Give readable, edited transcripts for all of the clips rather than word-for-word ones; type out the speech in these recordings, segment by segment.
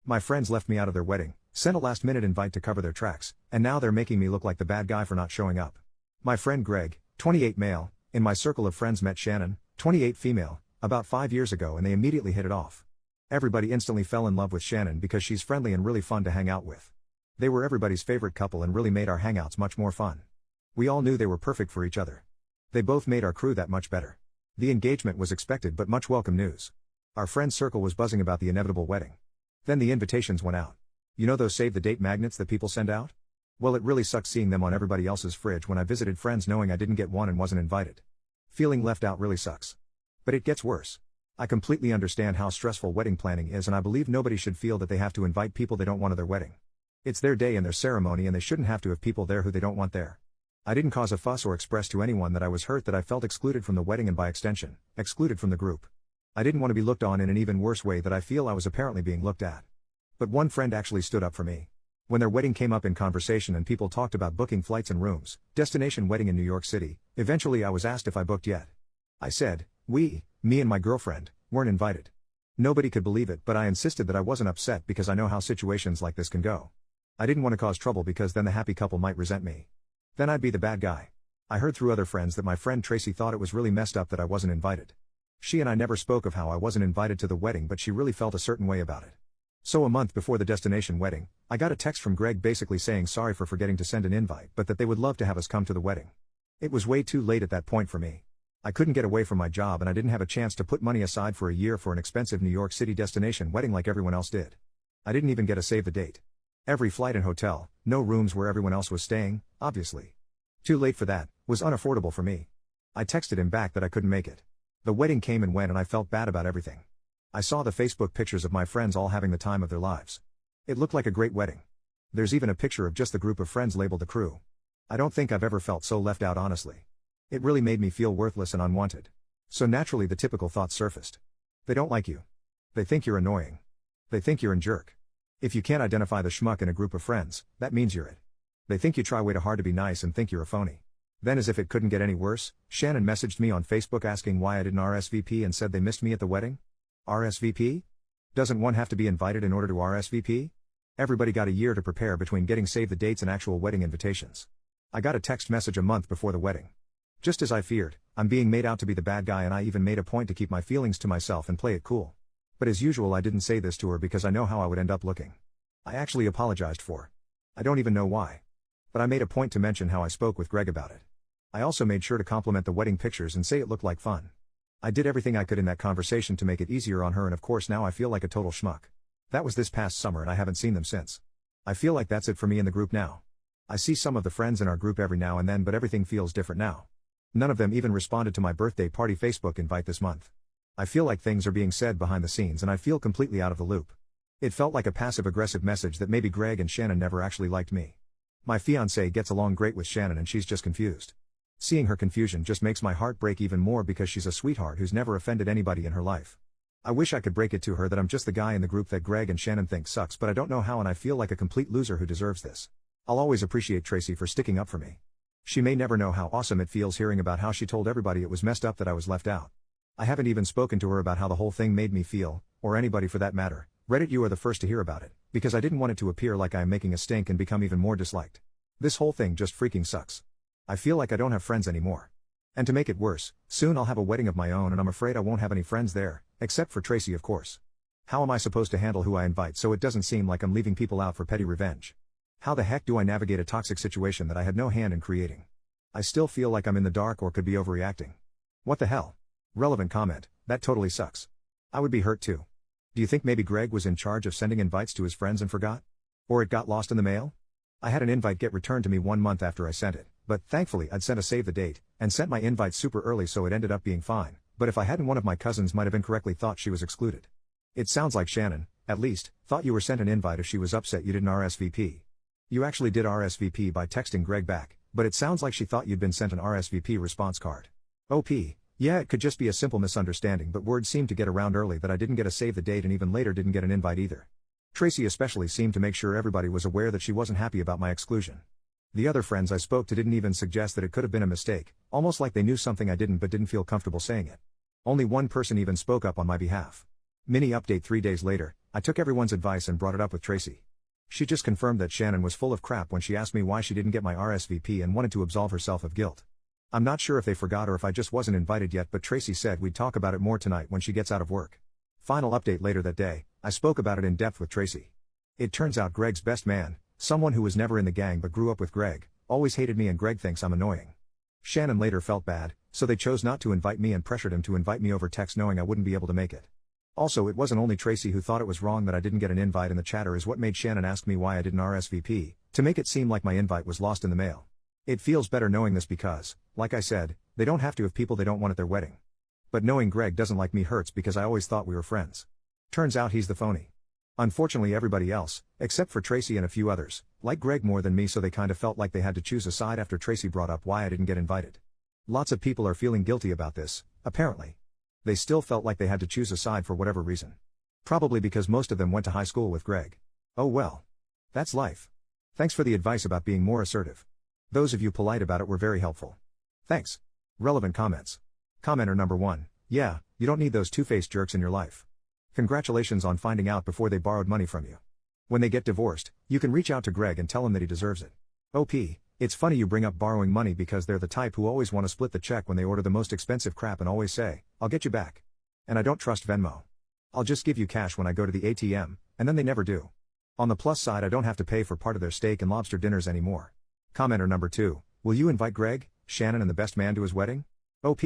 My friends left me out of their wedding, sent a last-minute invite to cover their tracks, and now they're making me look like the bad guy for not showing up. My friend Greg, 28 male, in my circle of friends met Shannon, 28 female, about 5 years ago and they immediately hit it off. Everybody instantly fell in love with Shannon because she's friendly and really fun to hang out with. They were everybody's favorite couple and really made our hangouts much more fun. We all knew they were perfect for each other. They both made our crew that much better. The engagement was expected but much welcome news. Our friend circle was buzzing about the inevitable wedding. Then the invitations went out. You know those save-the-date magnets that people send out? Well, it really sucked seeing them on everybody else's fridge when I visited friends knowing I didn't get one and wasn't invited. Feeling left out really sucks. But it gets worse. I completely understand how stressful wedding planning is and I believe nobody should feel that they have to invite people they don't want to their wedding. It's their day and their ceremony and they shouldn't have to have people there who they don't want there. I didn't cause a fuss or express to anyone that I was hurt that I felt excluded from the wedding and by extension, excluded from the group. I didn't want to be looked on in an even worse way that I feel I was apparently being looked at. But one friend actually stood up for me. When their wedding came up in conversation and people talked about booking flights and rooms, destination wedding in New York City, eventually I was asked if I booked yet. I said, me and my girlfriend, weren't invited. Nobody could believe it but I insisted that I wasn't upset because I know how situations like this can go. I didn't want to cause trouble because then the happy couple might resent me. Then I'd be the bad guy. I heard through other friends that my friend Tracy thought it was really messed up that I wasn't invited. She and I never spoke of how I wasn't invited to the wedding but she really felt a certain way about it. So a month before the destination wedding, I got a text from Greg basically saying sorry for forgetting to send an invite but that they would love to have us come to the wedding. It was way too late at that point for me. I couldn't get away from my job and I didn't have a chance to put money aside for a year for an expensive New York City destination wedding like everyone else did. I didn't even get a save the date. Every flight and hotel, no rooms where everyone else was staying, obviously. Too late for that, was unaffordable for me. I texted him back that I couldn't make it. The wedding came and went and I felt bad about everything. I saw the Facebook pictures of my friends all having the time of their lives. It looked like a great wedding. There's even a picture of just the group of friends labeled the crew. I don't think I've ever felt so left out honestly. It really made me feel worthless and unwanted. So naturally the typical thoughts surfaced. They don't like you. They think you're annoying. They think you're a jerk. If you can't identify the schmuck in a group of friends, that means you're it. They think you try way too hard to be nice and think you're a phony. Then as if it couldn't get any worse, Shannon messaged me on Facebook asking why I didn't RSVP and said they missed me at the wedding. RSVP? Doesn't one have to be invited in order to RSVP? Everybody got a year to prepare between getting save the dates and actual wedding invitations. I got a text message a month before the wedding. Just as I feared, I'm being made out to be the bad guy and I even made a point to keep my feelings to myself and play it cool. But as usual I didn't say this to her because I know how I would end up looking. I actually apologized for. I don't even know why. But I made a point to mention how I spoke with Greg about it. I also made sure to compliment the wedding pictures and say it looked like fun. I did everything I could in that conversation to make it easier on her and of course now I feel like a total schmuck. That was this past summer and I haven't seen them since. I feel like that's it for me in the group now. I see some of the friends in our group every now and then but everything feels different now. None of them even responded to my birthday party Facebook invite this month. I feel like things are being said behind the scenes and I feel completely out of the loop. It felt like a passive-aggressive message that maybe Greg and Shannon never actually liked me. My fiancée gets along great with Shannon and she's just confused. Seeing her confusion just makes my heart break even more because she's a sweetheart who's never offended anybody in her life. I wish I could break it to her that I'm just the guy in the group that Greg and Shannon think sucks but I don't know how and I feel like a complete loser who deserves this. I'll always appreciate Tracy for sticking up for me. She may never know how awesome it feels hearing about how she told everybody it was messed up that I was left out. I haven't even spoken to her about how the whole thing made me feel, or anybody for that matter. Reddit, you are the first to hear about it, because I didn't want it to appear like I am making a stink and become even more disliked. This whole thing just freaking sucks. I feel like I don't have friends anymore. And to make it worse, soon I'll have a wedding of my own and I'm afraid I won't have any friends there, except for Tracy of course. How am I supposed to handle who I invite so it doesn't seem like I'm leaving people out for petty revenge? How the heck do I navigate a toxic situation that I had no hand in creating? I still feel like I'm in the dark or could be overreacting. What the hell? Relevant comment, that totally sucks. I would be hurt too. Do you think maybe Greg was in charge of sending invites to his friends and forgot? Or it got lost in the mail? I had an invite get returned to me 1 month after I sent it, but thankfully I'd sent a save the date, and sent my invite super early so it ended up being fine, but if I hadn't one of my cousins might have incorrectly thought she was excluded. It sounds like Shannon, at least, thought you were sent an invite if she was upset you didn't RSVP. You actually did RSVP by texting Greg back, but it sounds like she thought you'd been sent an RSVP response card. OP, yeah it could just be a simple misunderstanding but word seemed to get around early that I didn't get a save the date and even later didn't get an invite either. Tracy especially seemed to make sure everybody was aware that she wasn't happy about my exclusion. The other friends I spoke to didn't even suggest that it could have been a mistake, almost like they knew something I didn't but didn't feel comfortable saying it. Only one person even spoke up on my behalf. Mini update 3 days later, I took everyone's advice and brought it up with Tracy. She just confirmed that Shannon was full of crap when she asked me why she didn't get my RSVP and wanted to absolve herself of guilt. I'm not sure if they forgot or if I just wasn't invited yet, but Tracy said we'd talk about it more tonight when she gets out of work. Final update: later that day, I spoke about it in depth with Tracy. It turns out Greg's best man, someone who was never in the gang but grew up with Greg, always hated me and Greg thinks I'm annoying. Shannon later felt bad, so they chose not to invite me and pressured him to invite me over text knowing I wouldn't be able to make it. Also, it wasn't only Tracy who thought it was wrong that I didn't get an invite, and the chatter is what made Shannon ask me why I didn't RSVP, to make it seem like my invite was lost in the mail. It feels better knowing this because, like I said, they don't have to have people they don't want at their wedding. But knowing Greg doesn't like me hurts because I always thought we were friends. Turns out he's the phony. Unfortunately, everybody else, except for Tracy and a few others, like Greg more than me, so they kind of felt like they had to choose a side after Tracy brought up why I didn't get invited. Lots of people are feeling guilty about this, apparently. They still felt like they had to choose a side for whatever reason. Probably because most of them went to high school with Greg. Oh well. That's life. Thanks for the advice about being more assertive. Those of you polite about it were very helpful. Thanks. Relevant comments. Commenter number 1. Yeah, you don't need those two-faced jerks in your life. Congratulations on finding out before they borrowed money from you. When they get divorced, you can reach out to Greg and tell him that he deserves it. OP, it's funny you bring up borrowing money because they're the type who always want to split the check when they order the most expensive crap and always say, I'll get you back. And I don't trust Venmo. I'll just give you cash when I go to the ATM, and then they never do. On the plus side, I don't have to pay for part of their steak and lobster dinners anymore. Commenter number 2, will you invite Greg, Shannon and the best man to his wedding? OP,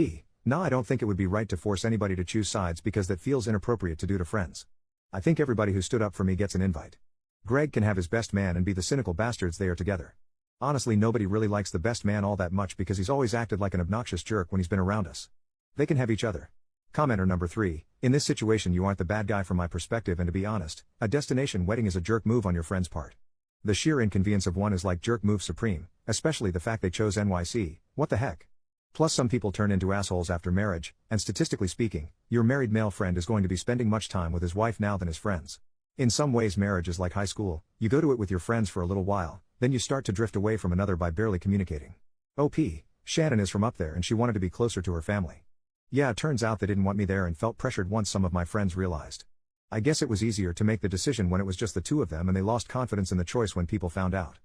nah, I don't think it would be right to force anybody to choose sides because that feels inappropriate to do to friends. I think everybody who stood up for me gets an invite. Greg can have his best man and be the cynical bastards they are together. Honestly, nobody really likes the best man all that much because he's always acted like an obnoxious jerk when he's been around us. They can have each other. Commenter number 3, in this situation you aren't the bad guy from my perspective, and to be honest, a destination wedding is a jerk move on your friend's part. The sheer inconvenience of one is like jerk move supreme, especially the fact they chose NYC, what the heck. Plus some people turn into assholes after marriage, and statistically speaking, your married male friend is going to be spending much time with his wife now than his friends. In some ways marriage is like high school, you go to it with your friends for a little while, then you start to drift away from another by barely communicating. OP, Shannon is from up there and she wanted to be closer to her family. Yeah, it turns out they didn't want me there and felt pressured once some of my friends realized. I guess it was easier to make the decision when it was just the two of them, and they lost confidence in the choice when people found out.